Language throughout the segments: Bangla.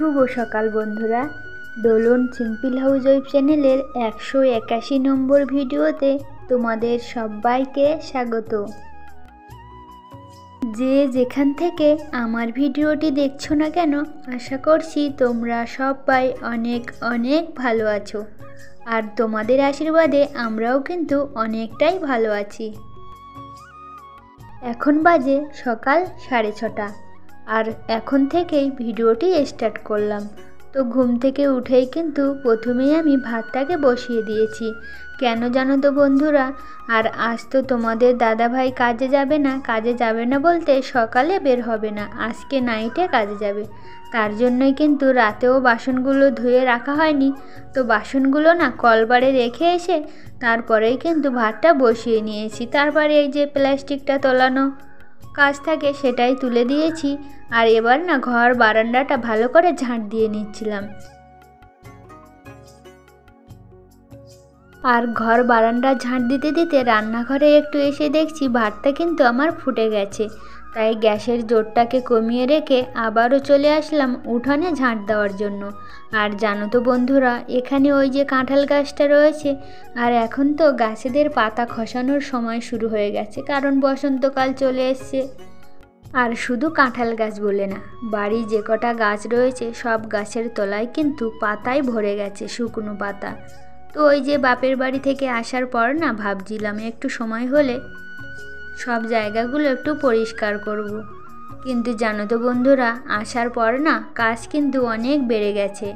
শুভ সকাল বন্ধুরা। দোলন সিম্পল হাউস ওয়েব চ্যানেলের 181 নম্বর ভিডিওতে তোমাদের সবাইকে স্বাগত। যে যেখান থেকে আমার ভিডিওটি দেখছো না কেন, আশা করছি তোমরা সবাই অনেক অনেক ভালো আছো, আর তোমাদের আশীর্বাদে আমরাও কিন্তু অনেকটাই ভালো আছি। এখন বাজে সকাল 6:30, আর এখন থেকেই ভিডিওটি স্টার্ট করলাম। তো ঘুম থেকে উঠেই কিন্তু প্রথমেই আমি ভাতটাকে বসিয়ে দিয়েছি। কেন জানো তো বন্ধুরা, আর আজ তো তোমাদের দাদাভাই কাজে যাবে না বলতে সকালে বের হবে না, আজকে নাইটে কাজে যাবে। তার জন্যই কিন্তু রাতেও বাসনগুলো ধুয়ে রাখা হয়নি। তো বাসনগুলো না কলবারে রেখে এসে তারপরেই কিন্তু ভাতটা বসিয়ে নিয়েছি। তারপরে এই যে প্লাস্টিকটা তোলানো কাজ থাকে সেটাই তুলে দিয়েছি, আর এবার না ঘর বারান্দাটা ভালো করে ঝাঁট দিয়ে নিচ্ছিলাম। আর ঘর বারান্দা ঝাঁট দিতে দিতে রান্নাঘরে একটু এসে দেখছি ভাতটা কিন্তু আমার ফুটে গেছে। তাই গ্যাসের জোরটাকে কমিয়ে রেখে আবারও চলে আসলাম উঠোনে ঝাঁট দেওয়ার জন্য। আর জানো তো বন্ধুরা, এখানে ওই যে কাঁঠাল গাছটা রয়েছে, আর এখন তো গাছেদের পাতা খসানোর সময় শুরু হয়ে গেছে, কারণ বসন্তকাল চলে এসছে। আর শুধু কাঁঠাল গাছ বলে না, বাড়ি যে কটা গাছ রয়েছে সব গাছের তলায় কিন্তু পাতায় ভরে গেছে, শুকনো পাতা। তো ওই যে বাপের বাড়ি থেকে আসার পর না ভাবছিলাম একটু সময় হলে সব জায়গাগুলো একটু পরিষ্কার করব। কিন্তু জানো তো বন্ধুরা, আসার পর না কাজ কিন্তু অনেক বেড়ে গেছে।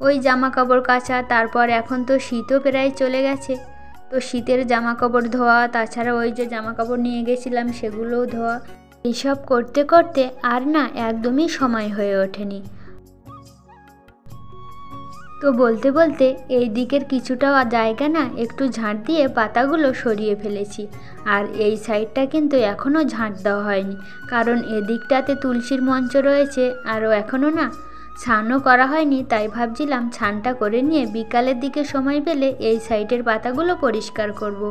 ওই জামা কাপড় কাচা, তারপর এখন তো শীতও প্রায় চলে গেছে, তো শীতের জামা কাপড় ধোয়া, তাছাড়া ওই যে জামা কাপড় নিয়ে গেছিলাম সেগুলোও ধোয়া, এইসব করতে করতে আর না একদমই সময় হয়ে ওঠেনি। তো বলতে বলতে এই দিকের কিছুটা জায়গা না একটু ঝাঁট দিয়ে পাতাগুলো সরিয়ে ফেলেছি। আর এই সাইডটা কিন্তু এখনও ঝাঁট দেওয়া হয়নি, কারণ এদিকটাতে তুলসীর মঞ্চ রয়েছে, আরও এখনও না ছানও করা হয়নি। তাই ভাবছিলাম ছানটা করে নিয়ে বিকালের দিকে সময় পেলে এই সাইডের পাতাগুলো পরিষ্কার করব।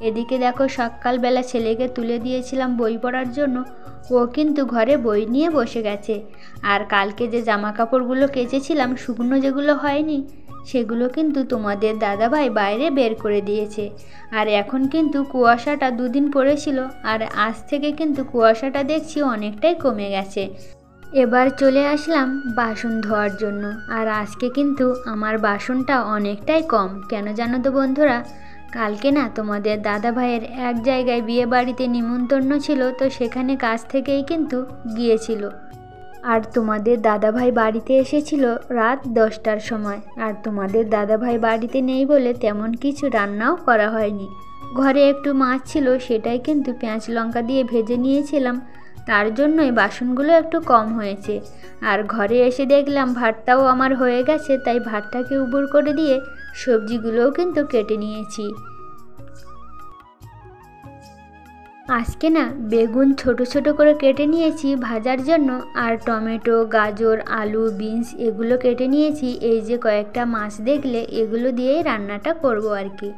এদিকে দেখো সকালবেলা ছেলেকে তুলে দিয়েছিলাম বই পড়ার জন্য, ও কিন্তু ঘরে বই নিয়ে বসে গেছে। আর কালকে যে জামা কাপড়গুলো কেচেছিলাম শুকনো যেগুলো হয়নি, সেগুলো কিন্তু তোমাদের দাদাভাই বাইরে বের করে দিয়েছে। আর এখন কিন্তু কুয়াশাটা দুদিন পড়েছিল, আর আজ থেকে কিন্তু কুয়াশাটা দেখছি অনেকটাই কমে গেছে। এবার চলে আসলাম বাসন ধোয়ার জন্য। আর আজকে কিন্তু আমার বাসনটা অনেকটাই কম। কেন জানো তো বন্ধুরা, কালকে না তোমাদের দাদা ভাইয়ের এক জায়গায় বিয়ে বাড়িতে নিমন্ত্রণ ছিল, তো সেখানে কাছ থেকেই কিন্তু গিয়েছিল। আর তোমাদের দাদাভাই বাড়িতে এসেছিল রাত 10টার সময়। আর তোমাদের দাদাভাই বাড়িতে নেই বলে তেমন কিছু রান্নাও করা হয়নি। ঘরে একটু মাছ ছিল, সেটাই কিন্তু পেঁয়াজ লঙ্কা দিয়ে ভেজে নিয়েছিলাম, তার জন্যই বাসনগুলো একটু কম হয়েছে। আর ঘরে এসে দেখলাম ভাতটাও আমার হয়ে গেছে, তাই ভাতটাকে উবুর করে দিয়ে সবজিগুলোও কিন্তু কেটে নিয়েছি। আজকে না বেগুন ছোট ছোট করে কেটে নিয়েছি ভাজার জন্য, আর টমেটো, গাজর, আলু, বিনস এগুলো কেটে নিয়েছি। এই যে কয়েকটা মাছ দেখলে এগুলো দিয়েই রান্নাটা করব আর কি।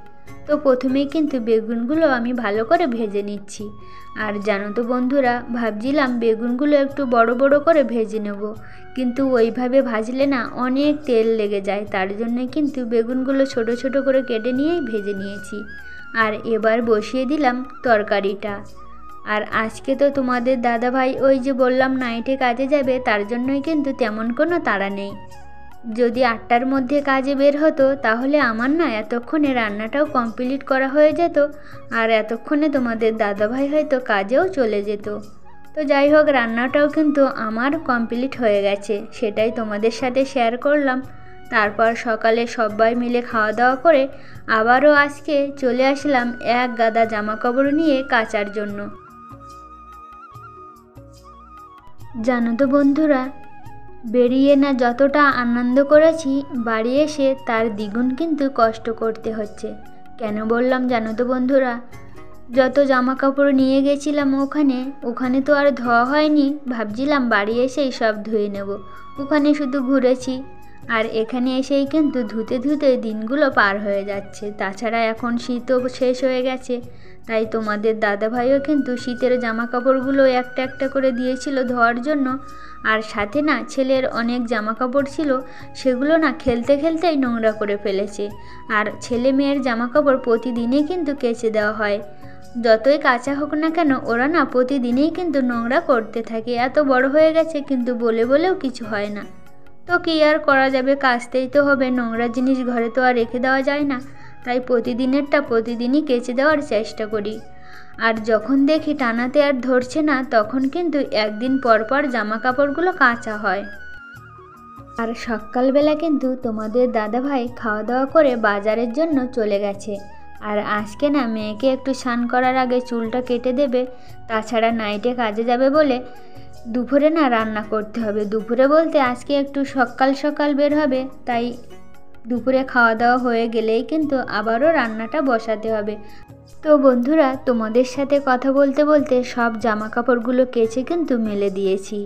তো প্রথমেই কিন্তু বেগুনগুলো আমি ভালো করে ভেজে নিচ্ছি। আর জানো তো বন্ধুরা, ভাবছিলাম বেগুনগুলো একটু বড় বড় করে ভেজে নেব, কিন্তু ওইভাবে ভাজলে না অনেক তেল লেগে যায়। তার জন্যই কিন্তু বেগুনগুলো ছোট ছোট করে কেটে নিয়েই ভেজে নিয়েছি। আর এবার বসিয়ে দিলাম তরকারিটা। আর আজকে তো তোমাদের দাদাভাই ওই যে বললাম নাইটে কাজে যাবে, তার জন্যই কিন্তু তেমন কোনো তাড়া নেই। যদি 8টার মধ্যে কাজে বের হতো তাহলে আমার না এতক্ষণে রান্নাটাও কমপ্লিট করা হয়ে যেত, আর এতক্ষণে তোমাদের দাদাভাই হয়তো কাজেও চলে যেত। তো যাই হোক, রান্নাটাও কিন্তু আমার কমপ্লিট হয়ে গেছে, সেটাই তোমাদের সাথে শেয়ার করলাম। তারপর সকালে সবাই মিলে খাওয়া দাওয়া করে আবারও আজকে চলে আসলাম এক গাদা জামা কাপড় নিয়ে কাচার জন্য। জানো তো বন্ধুরা, বেরিয়ে না যতটা আনন্দ করেছি, বাড়ি এসে তার দ্বিগুণ কিন্তু কষ্ট করতে হচ্ছে। কেন বললাম জানো তো বন্ধুরা, যত জামা কাপড় নিয়ে গেছিলাম ওখানে তো আর ধোয়া হয়নি। ভাবছিলাম বাড়ি এসেই সব ধুয়ে নেব, ওখানে শুধু ঘুরেছি। আর এখানে এসেই কিন্তু ধুতে ধুতে দিনগুলো পার হয়ে যাচ্ছে। তাছাড়া এখন শীতও শেষ হয়ে গেছে, তাই তোমাদের দাদাভাইও কিন্তু শীতের জামা কাপড়গুলো একটা একটা করে দিয়েছিল ধোয়ার জন্য। আর সাথে না ছেলের অনেক জামা কাপড় ছিল, সেগুলো না খেলতে খেলতেই নোংরা করে ফেলেছে। আর ছেলে মেয়ের জামা কাপড় প্রতিদিনই কিন্তু কেচে দেওয়া হয়, যতই কাঁচা হোক না কেন ওরা না প্রতিদিনই কিন্তু নোংরা করতে থাকে। এত বড় হয়ে গেছে কিন্তু বলে বলেও কিছু হয় না। তো কী আর করা যাবে, কাচতেই তো হবে, নোংরা জিনিস ঘরে তো আর রেখে দেওয়া যায় না। তাই প্রতিদিনেরটা প্রতিদিনই কেচে দেওয়ার চেষ্টা করি। আর যখন দেখি টানাতে আর ধরছে না, তখন কিন্তু একদিন পর পর জামা কাপড়গুলো কাচা হয়। আর সকালবেলা কিন্তু তোমাদের দাদাভাই খাওয়া দাওয়া করে বাজারের জন্য চলে গেছে। আর আজকে না মেয়েকে একটু স্নান করার আগে চুলটা কেটে দেবে, তাছাড়া নাইটে কাজে যাবে বলে দুপুরে না রান্না করতে হবে। দুপুরে বলতে আজকে একটু সকাল সকাল বের হবে, তাই দুপুরে খাওয়া দাওয়া হয়ে গেলেই কিন্তু আবারও রান্নাটা বসাতে হবে। তো বন্ধুরা, তোমাদের সাথে কথা বলতে বলতে সব জামা কাপড়গুলো কেচে কিন্তু মেলে দিয়েছি।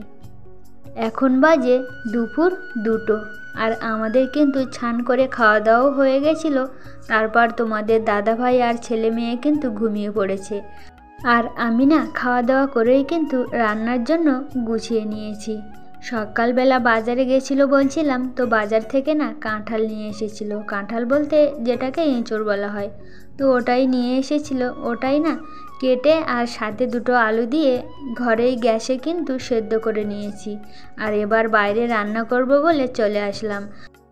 এখন বাজে দুপুর 2টো, আর আমাদের কিন্তু স্নান করে খাওয়া দাওয়াও হয়ে গেছিলো। তারপর তোমাদের দাদাভাই আর ছেলে মেয়ে কিন্তু ঘুমিয়ে পড়েছে। আর আমি না খাওয়া দাওয়া করেই কিন্তু রান্নার জন্য গুছিয়ে নিয়েছি। সকালবেলা বাজারে গেছিলো বলছিলাম, তো বাজার থেকে না কাঁঠাল নিয়ে এসেছিলো। কাঁঠাল বলতে যেটাকে এঁচোড় বলা হয়, তো ওটাই নিয়ে এসেছিলো। ওটাই না কেটে আর সাথে 2টো আলু দিয়ে ঘরেই গ্যাসে কিন্তু সেদ্ধ করে নিয়েছি। আর এবার বাইরে রান্না করব বলে চলে আসলাম।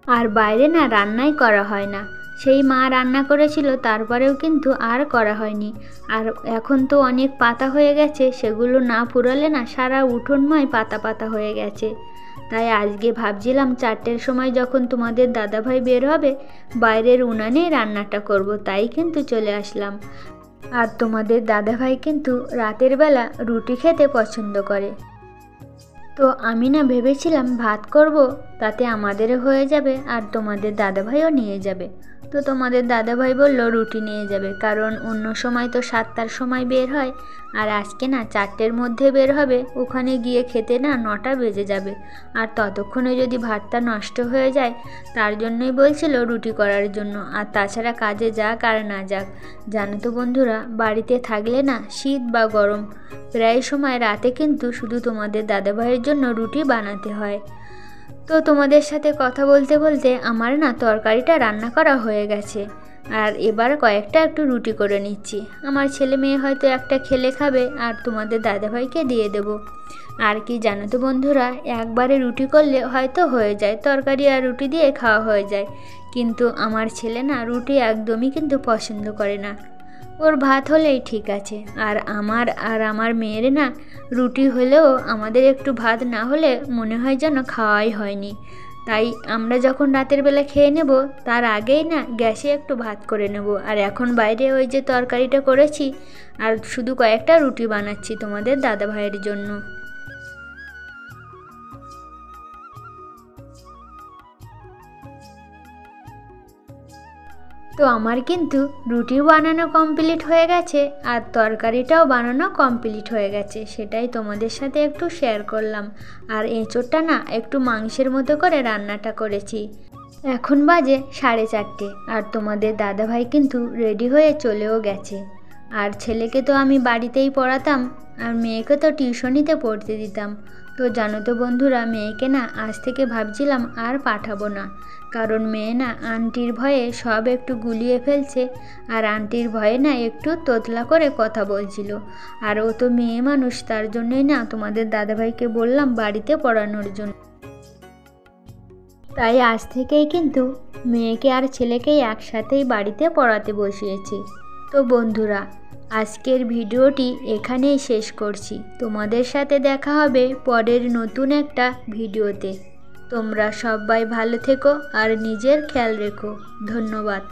আর বাইরে না রান্নাই করা হয় না, সেই মা রান্না করেছিল, তারপরেও কিন্তু আর করা হয়নি। আর এখন তো অনেক পাতা হয়ে গেছে, সেগুলো না পুরালে না সারা উঠোনময় পাতা পাতা হয়ে গেছে। তাই আজকে ভাবছিলাম 4টের সময় যখন তোমাদের দাদাভাই বের হবে, বাইরের উনানে রান্নাটা করব, তাই কিন্তু চলে আসলাম। আর তোমাদের দাদাভাই কিন্তু রাতের বেলা রুটি খেতে পছন্দ করে। তো আমি না ভেবেছিলাম ভাত করব, তাতে আমাদেরও হয়ে যাবে আর তোমাদের দাদাভাইও নিয়ে যাবে। তো তোমাদের দাদাভাই বলল রুটি নিয়ে যাবে, কারণ অন্য সময় তো 7টার সময় বের হয়, আর আজকে না 4টের মধ্যে বের হবে। ওখানে গিয়ে খেতে না 9টা বেজে যাবে, আর ততক্ষণে যদি ভাতটা নষ্ট হয়ে যায়, তার জন্যই বলছিল রুটি করার জন্য। আর তাছাড়া কাজে যাক আর না যাক, জানো তো বন্ধুরা, বাড়িতে থাকলে না শীত বা গরম প্রায় সময় রাতে কিন্তু শুধু তোমাদের দাদাভাইয়ের জন্য রুটি বানাতে হয়। তো তোমাদের সাথে কথা বলতে বলতে আমার না তরকারিটা রান্না করা হয়ে গেছে। আর এবার কয়েকটা একটু রুটি করে নিচ্ছি। আমার ছেলে মেয়ে হয়তো একটা খেলে খাবে, আর তোমাদের দাদাভাইকে দিয়ে দেব। আর কি জানো তো বন্ধুরা, একবারে রুটি করলে হয়তো হয়ে যায়, তরকারি আর রুটি দিয়ে খাওয়া হয়ে যায়। কিন্তু আমার ছেলে না রুটি একদমই কিন্তু পছন্দ করে না, ওর ভাত হলেই ঠিক আছে। আর আমার মেয়ের না রুটি হলেও আমাদের একটু ভাত না হলে মনে হয় যেন খাওয়াই হয়নি। তাই আমরা যখন রাতের বেলা খেয়ে নেব, তার আগেই না গ্যাসে একটু ভাত করে নেব। আর এখন বাইরে ওই যে তরকারিটা করেছি, আর শুধু কয়েকটা রুটি বানাচ্ছি তোমাদের দাদাভাইয়ের জন্য। তো আমার কিন্তু রুটি বানানো কমপ্লিট হয়ে গেছে, আর তরকারিটাও বানানো কমপ্লিট হয়ে গেছে, সেটাই তোমাদের সাথে একটু শেয়ার করলাম। আর এঁচোড়টা না একটু মাংসের মতো করে রান্নাটা করেছি। এখন বাজে 4:30, আর তোমাদের দাদাভাই কিন্তু রেডি হয়ে চলেও গেছে। আর ছেলেকে তো আমি বাড়িতেই পড়াতাম, আর মেয়েকে তো টিউশনিতে পড়তে দিতাম। তো জানো তো বন্ধুরা, মেয়েকে না আজ থেকে ভাবছিলাম আর পাঠাবো না, কারণ মেয়ে না আন্টির ভয়ে সব একটু গুলিয়ে ফেলছে। আর আন্টির ভয়ে না একটু তোতলা করে কথা বলছিল। আর ও তো মেয়ে মানুষ, তার জন্যই না তোমাদের দাদাভাইকে বললাম বাড়িতে পড়ানোর জন্য। তাই আজ থেকেই কিন্তু মেয়েকে আর ছেলেকেই একসাথেই বাড়িতে পড়াতে বসিয়েছি। তো বন্ধুরা, আজকের ভিডিওটি এখানেই শেষ করছি। তোমাদের সাথে দেখা হবে পরের নতুন একটা ভিডিওতে। তোমরা সবাই ভালো থেকো আর নিজের খেয়াল রেখো। ধন্যবাদ।